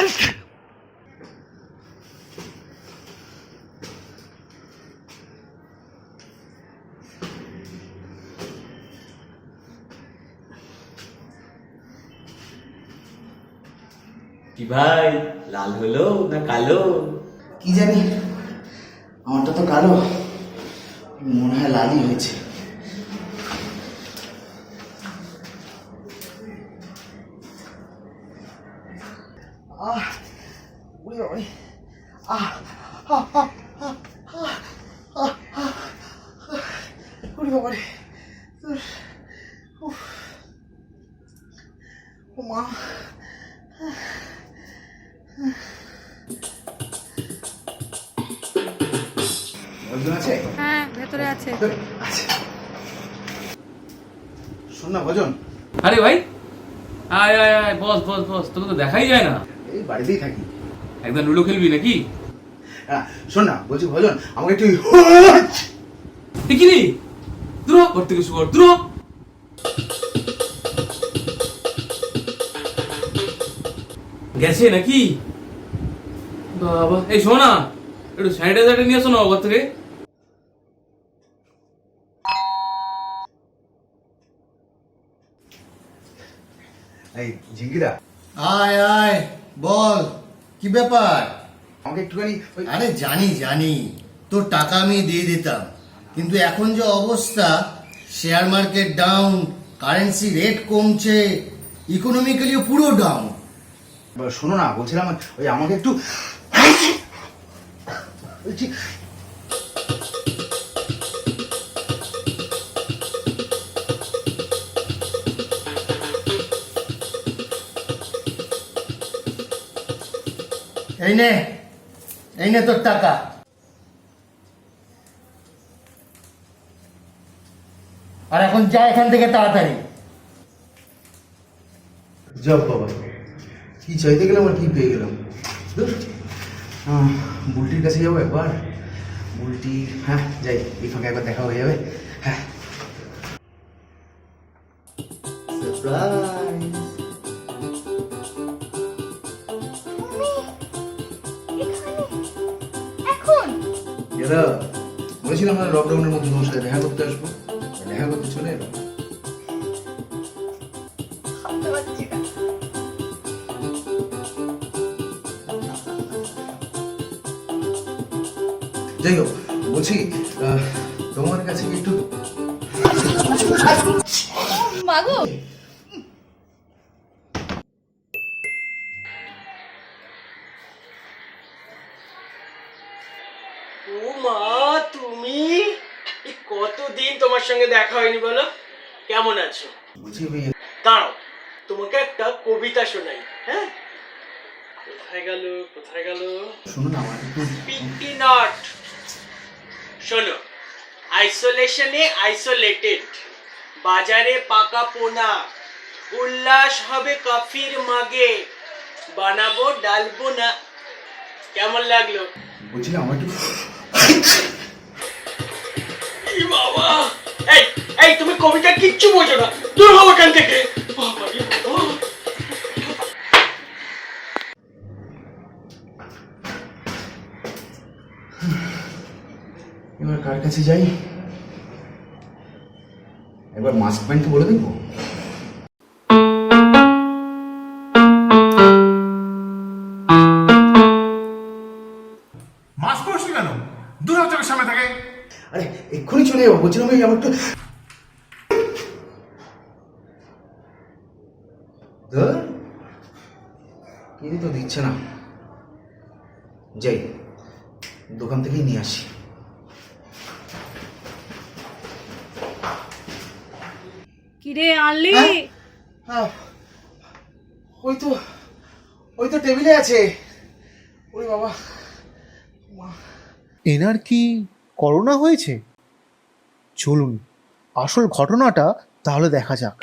কি ভাই, লাল হলো না কালো? কি জানি, আমারটা তো কালো, মনে হয় লালই হয়েছে। মা আছে? হ্যাঁ, ভেতরে আছে। শোন না ভজন। আরে ভাই, আয় আয় আয়, বস বস বস, তোকে তো দেখাই যায় না। এই বাড়িতেই থাকি। একদম লুডো খেলবি নাকি? শোন না, বলছি ভজন, আমাকে একটু কি রে, দ্রুহ ঘর থেকে শুয়ার, দ্রুহ। গেছে নাকি? বাবা, এই শোনো না, একটু স্যানিটাইজারটা নিয়ে আসো না ঘর থেকে। এই ঝিঙ্গিরা, আয় আয়, বল কি ব্যাপার? আমাকে একটুখানি আরে জানি জানি, তোর টাকা আমি দিয়ে দিতাম, কিন্তু এখন যে অবস্থা, share market down, currency rate কমছে, ইকোনমিক্যালিও পুরো ডাউন। শোনো না, বলছিলাম ওই আমাকে একটু বলছি এই নে, এই নে তোর টাকা। আর এখন যা এখান থেকে তাড়াতাড়ি। জব বাবা, কি চাইতে গেলাম আর কি পেয়ে গেলাম। বুলটির কাছে যাবো একবার, বুলটি, হ্যাঁ যাই, এই ফাঁকে একবার দেখা হয়ে যাবে। হ্যাঁ, সারপ্রাইজ। দাদা বলেছিলাম আমরা লকডাউনের মধ্যে তোমার সাথে দেখা করতে আসবো, দেখা করতে চলে এলাম। যাই হোক, বলছি তোমার কাছে একটু মাগো, ও মা, তুমি কতদিন তোমার সঙ্গে দেখা হয়নি বলো, কেমন আছো? বলছি দাঁড়াও, তোমাকে একটা কবিতা শোনাই। হ্যাঁ, কোথায় গেল কোথায় গেল? শোনো না, আমার একটু পিঙ্কি নট। শোনো, আইসোলেশনে আইসোলেটেড, বাজারে পাকা পোনা, উল্লাস হবে কফির মাগে, বানাবো ডালবো না। কেমন লাগলো? বলছিলাম আমার একটু এই বাবা, এই এই তুমি কবিতা কিচ্ছু বোঝো না, দূর হও এখান থেকে। বাবা রে বাবা। এবার কার কাছে যাই? একবার মাস্ক ম্যানকে বলে দেখবো। মাস্ক পরছি কেন? দূর হও চোখের সামনে থাকে। আরে এক্ষুনি চলে যাবো, বলছিলাম এই আমার একটু কিনে তো দিচ্ছে না, যাই দোকান থেকেই নিয়ে আসি। কিরে আনলি? ওই তো টেবিলে আছে। ওরে বাবা, এনার কি করোনা হয়েছে? চলুন আসল ঘটনাটা তাহলে দেখা যাক।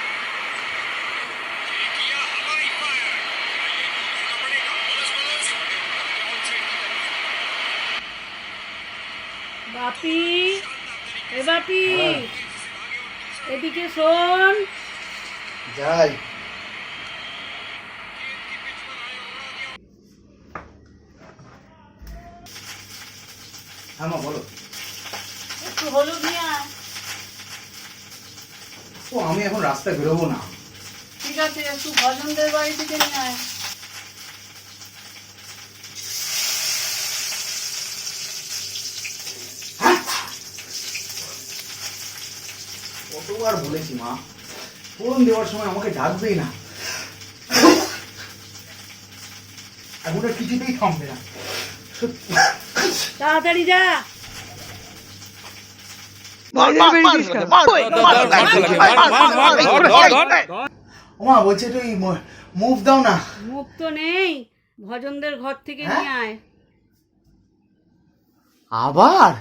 বাপি, এ বাপি, এদিকে শোন। যাই। হ্যাঁ মা বলো। একটু হলুদ নিয়ে আয়। ও আমি এখন রাস্তায় বেরোবো না। ঠিক আছে, একটু ভজনদের বাড়ি থেকে নিয়ে আয়। কতবার বলেছি মা, ফোন দেওয়ার সময় আমাকে ডাকবেই না। এখন আর কিছুতেই থামবে না। তাড়াতাড়ি যা। ওমা বলছে তুই মুভ দাও না। মুখ তো নেই, ভজনদের ঘর থেকে নিয়ে আয়। আবার